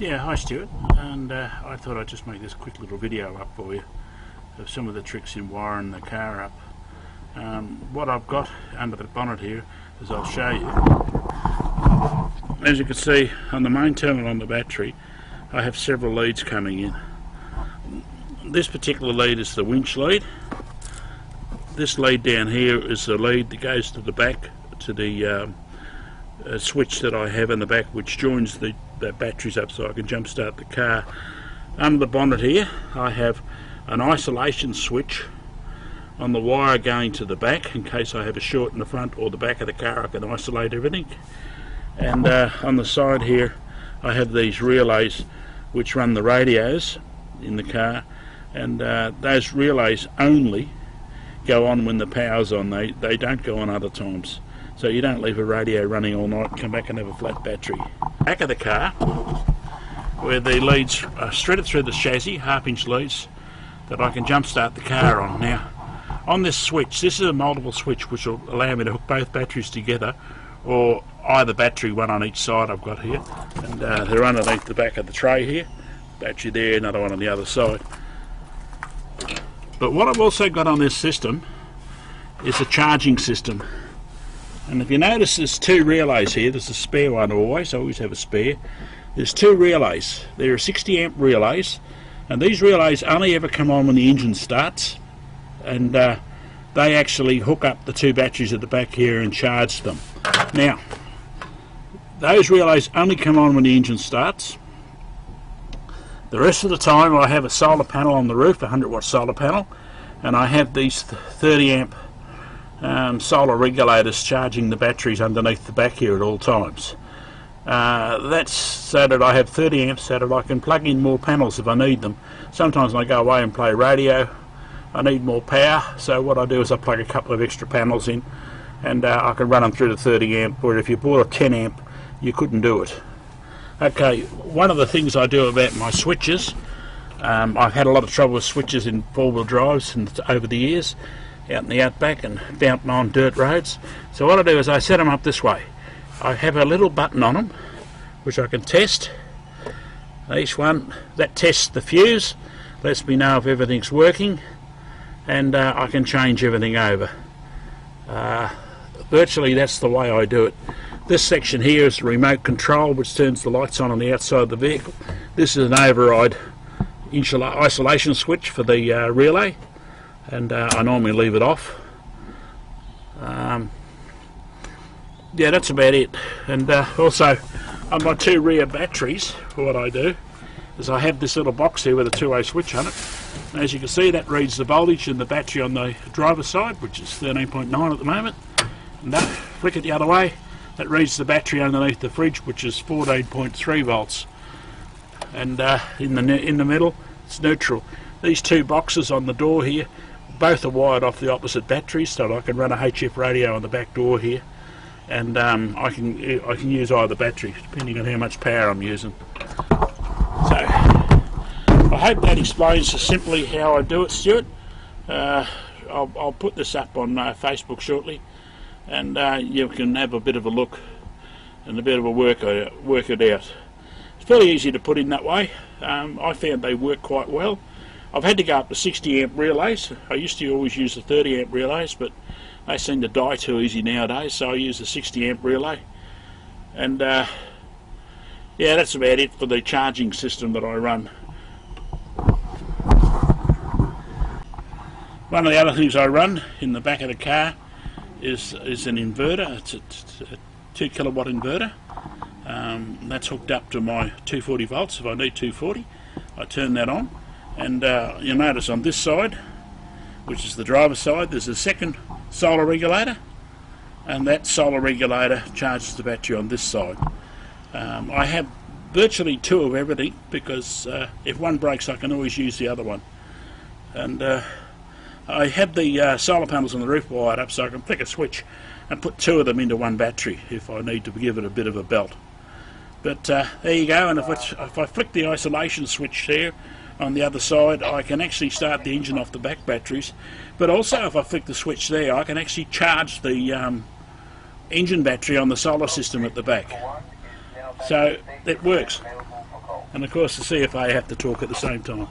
Yeah, hi Stuart, and I thought I'd just make this quick little video up for you of some of the tricks in wiring the car up. What I've got under the bonnet here is I'll show you. As you can see on the main terminal on the battery, I have several leads coming in. This particular lead is the winch lead. This lead down here is the lead that goes to the back to the switch that I have in the back, which joins the batteries up so I can jump start the car. Under the bonnet here I have an isolation switch on the wire going to the back in case I have a short in the front or the back of the car. I can isolate everything. And on the side here I have these relays which run the radios in the car, and those relays only go on when the power's on. They don't go on other times. So you don't leave a radio running all night and come back and have a flat battery. Back of the car, where the leads are threaded through the chassis, half-inch leads, that I can jump start the car on. Now, on this switch, this is a multiple switch which will allow me to hook both batteries together, or either battery, one on each side I've got here, and they're underneath the back of the tray here. Battery there, another one on the other side. But what I've also got on this system is a charging system. And if you notice, there's two relays here. There's a spare one always. I always have a spare. There's two relays. There are 60 amp relays, and these relays only ever come on when the engine starts, and they actually hook up the two batteries at the back here and charge them. Now, those relays only come on when the engine starts. The rest of the time I have a solar panel on the roof, a 100-watt solar panel, and I have these 30 amp solar regulators charging the batteries underneath the back here at all times. That's so that I have 30 amps so that I can plug in more panels if I need them. Sometimes when I go away and play radio, I need more power, so what I do is I plug a couple of extra panels in, and I can run them through the 30 amp, where if you bought a 10 amp you couldn't do it. Okay, one of the things I do about my switches, I've had a lot of trouble with switches in four-wheel drives and over the years, out in the outback and down on dirt roads. So what I do is I set them up this way. I have a little button on them which I can test. Each one that tests the fuse, lets me know if everything's working, and I can change everything over. Virtually that's the way I do it. This section here is the remote control which turns the lights on the outside of the vehicle. This is an override isolation switch for the relay, and I normally leave it off. Yeah, that's about it. And also on my two rear batteries, what I do is I have this little box here with a two-way switch on it. And as you can see, that reads the voltage in the battery on the driver's side, which is 13.9 at the moment. And that, flick it the other way, that reads the battery underneath the fridge, which is 14.3 volts. And in the middle, it's neutral. These two boxes on the door here, both are wired off the opposite batteries, so I can run a HF radio on the back door here, and I can use either battery depending on how much power I'm using. So I hope that explains simply how I do it, Stuart. I'll put this up on Facebook shortly, and you can have a bit of a look and a bit of a work it out. It's fairly easy to put in that way. I found they work quite well. I've had to go up to 60 amp relays. I used to always use the 30 amp relays, but they seem to die too easy nowadays, so I use the 60 amp relay. And yeah, that's about it for the charging system that I run. One of the other things I run in the back of the car is an inverter. It's a 2 kilowatt inverter. That's hooked up to my 240 volts. If I need 240, I turn that on. And you'll notice on this side, which is the driver's side, there's a second solar regulator, and that solar regulator charges the battery on this side. I have virtually two of everything, because if one breaks I can always use the other one. And I have the solar panels on the roof wired up so I can flick a switch and put two of them into one battery if I need to give it a bit of a belt. But there you go, and if I flick the isolation switch there on the other side, I can actually start the engine off the back batteries. But also if I flick the switch there, I can actually charge the engine battery on the solar system at the back. So it works. and of course the CFA have to talk at the same time.